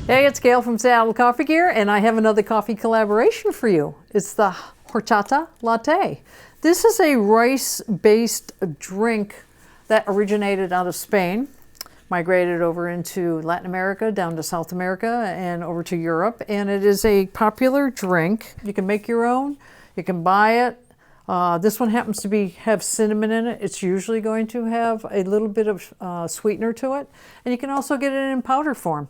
Hey, it's Gail from Untitled Coffee Gear, and I have another coffee collaboration for you. It's the Horchata Latte. This is a rice-based drink that originated out of Spain, migrated over into Latin America, down to South America, and over to Europe. And it is a popular drink. You can make your own. You can buy it. This one happens to have cinnamon in it. It's usually going to have a little bit of sweetener to it. And you can also get it in powder form.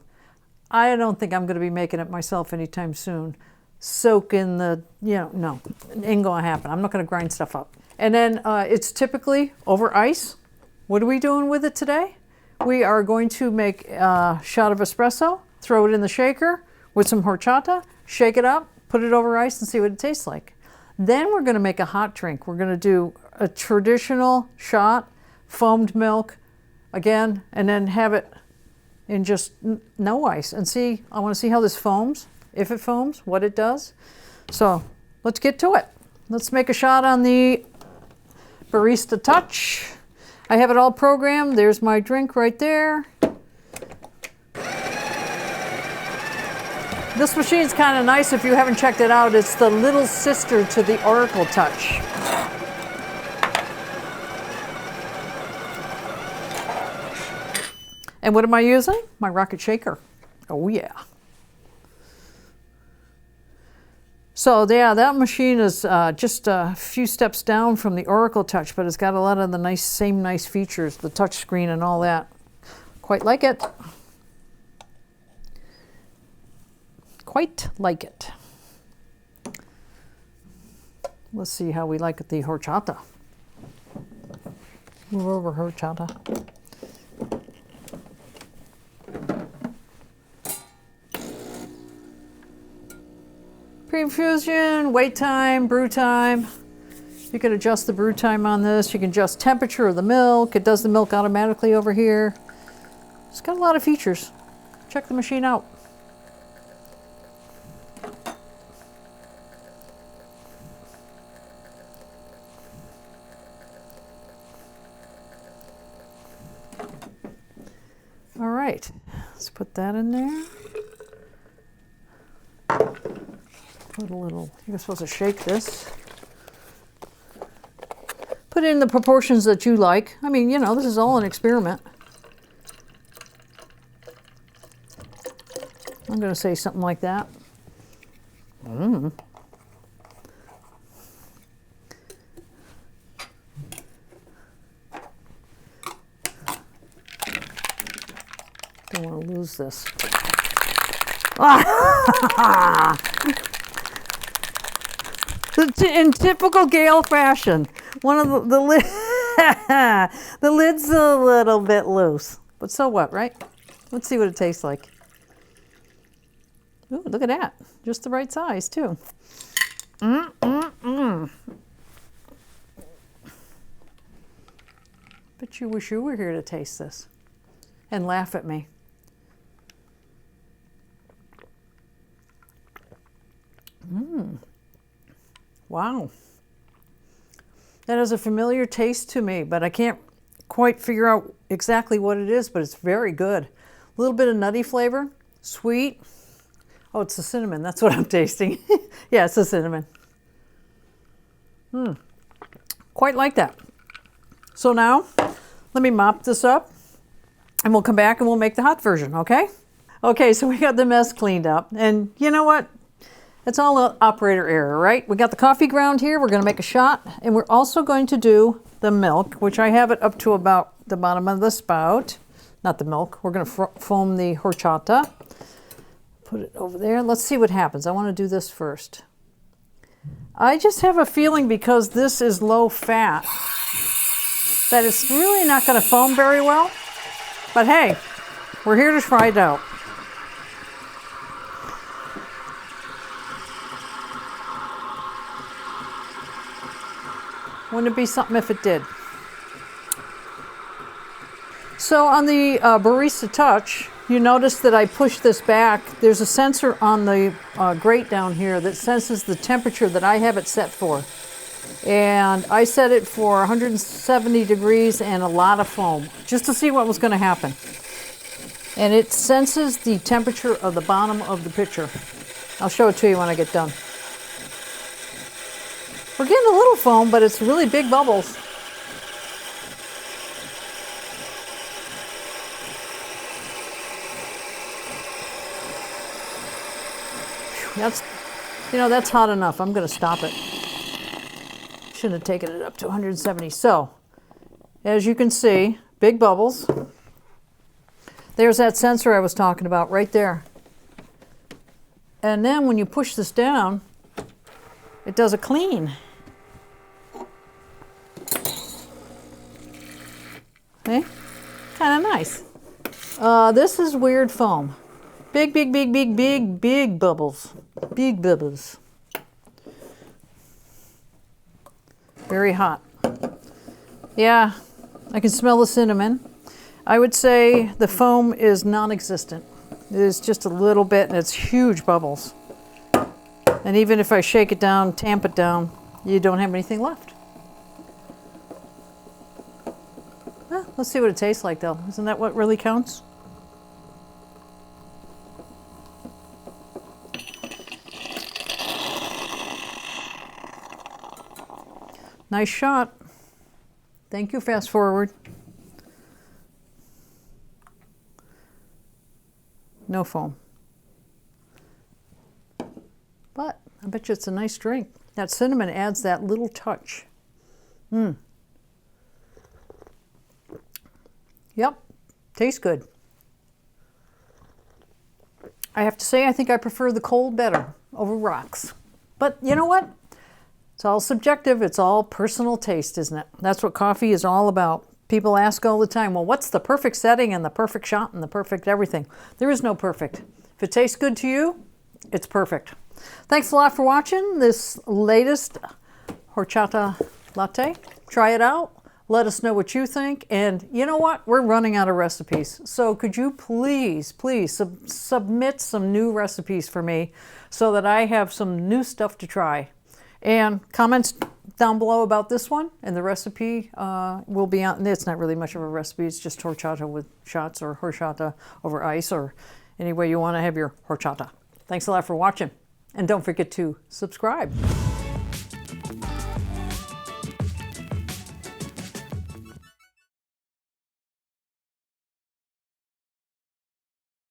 I don't think I'm going to be making it myself anytime soon. Soak in the, no, it ain't going to happen. I'm not going to grind stuff up. And then it's typically over ice. What are we doing with it today? We are going to make a shot of espresso, throw it in the shaker with some horchata, shake it up, put it over ice and see what it tastes like. Then we're going to make a hot drink. We're going to do a traditional shot, foamed milk, again, and then have it in just no ice and see. I want to see how this foams, if it foams, what it does. So let's get to it. Let's make a shot on the Barista Touch. I have it all programmed. There's my drink right there. This machine's kind of nice if you haven't checked it out. It's the little sister to the Oracle Touch. And what am I using? My rocket shaker. Oh yeah. So yeah, that machine is just a few steps down from the Oracle Touch, but it's got a lot of the same nice features, the touch screen and all that. Quite like it. Quite like it. Let's see how we like the horchata. Move over, horchata. Pre-infusion, wait time, brew time. You can adjust the brew time on this. You can adjust temperature of the milk. It does the milk automatically over here. It's got a lot of features. Check the machine out. All right, let's put that in there. Put a little, you're supposed to shake this. Put in the proportions that you like. I mean, this is all an experiment. I'm going to say something like that. Don't want to lose this. In typical Gail fashion, one of the lid's a little bit loose, but so what, right? Let's see what it tastes like. Ooh, look at that, just the right size too. Bet you wish you were here to taste this and laugh at me. Wow. That has a familiar taste to me, but I can't quite figure out exactly what it is, but it's very good. A little bit of nutty flavor, sweet. Oh, it's the cinnamon. That's what I'm tasting. Yeah, it's the cinnamon. Quite like that. So now, let me mop this up, and we'll come back and we'll make the hot version, okay? Okay, so we got the mess cleaned up, and you know what? It's all operator error, right? We got the coffee ground here. We're going to make a shot, and we're also going to do the milk, which I have it up to about the bottom of the spout. Not the milk. We're going to foam the horchata. Put it over there. Let's see what happens. I want to do this first. I just have a feeling, because this is low fat, that it's really not going to foam very well. But hey, we're here to try it out. Wouldn't it be something if it did? So on the Barista Touch, you notice that I pushed this back. There's a sensor on the grate down here that senses the temperature that I have it set for. And I set it for 170 degrees and a lot of foam, just to see what was going to happen. And it senses the temperature of the bottom of the pitcher. I'll show it to you when I get done. We're getting a little foam, but it's really big bubbles. That's, that's hot enough. I'm going to stop it. Shouldn't have taken it up to 170. So, as you can see, big bubbles. There's that sensor I was talking about right there. And then when you push this down, it does a clean. Okay? Kind of nice. This is weird foam. Big, big, big, big, big, big bubbles. Big bubbles. Very hot. Yeah, I can smell the cinnamon. I would say the foam is non-existent. It is just a little bit, and it's huge bubbles. And even if I shake it down, tamp it down, you don't have anything left. Well, let's see what it tastes like, though. Isn't that what really counts? Nice shot. Thank you, fast forward. No foam. But I bet you it's a nice drink. That cinnamon adds that little touch. Yep, tastes good. I have to say, I think I prefer the cold better over rocks. But you know what? It's all subjective. It's all personal taste, isn't it? That's what coffee is all about. People ask all the time, well, what's the perfect setting and the perfect shot and the perfect everything? There is no perfect. If it tastes good to you, it's perfect. Thanks a lot for watching this latest Horchata Latte. Try it out. Let us know what you think. And you know what? We're running out of recipes. So could you please submit some new recipes for me so that I have some new stuff to try. And comments down below about this one, and the recipe will be on. It's not really much of a recipe. It's just horchata with shots, or horchata over ice, or any way you want to have your horchata. Thanks a lot for watching. And don't forget to subscribe.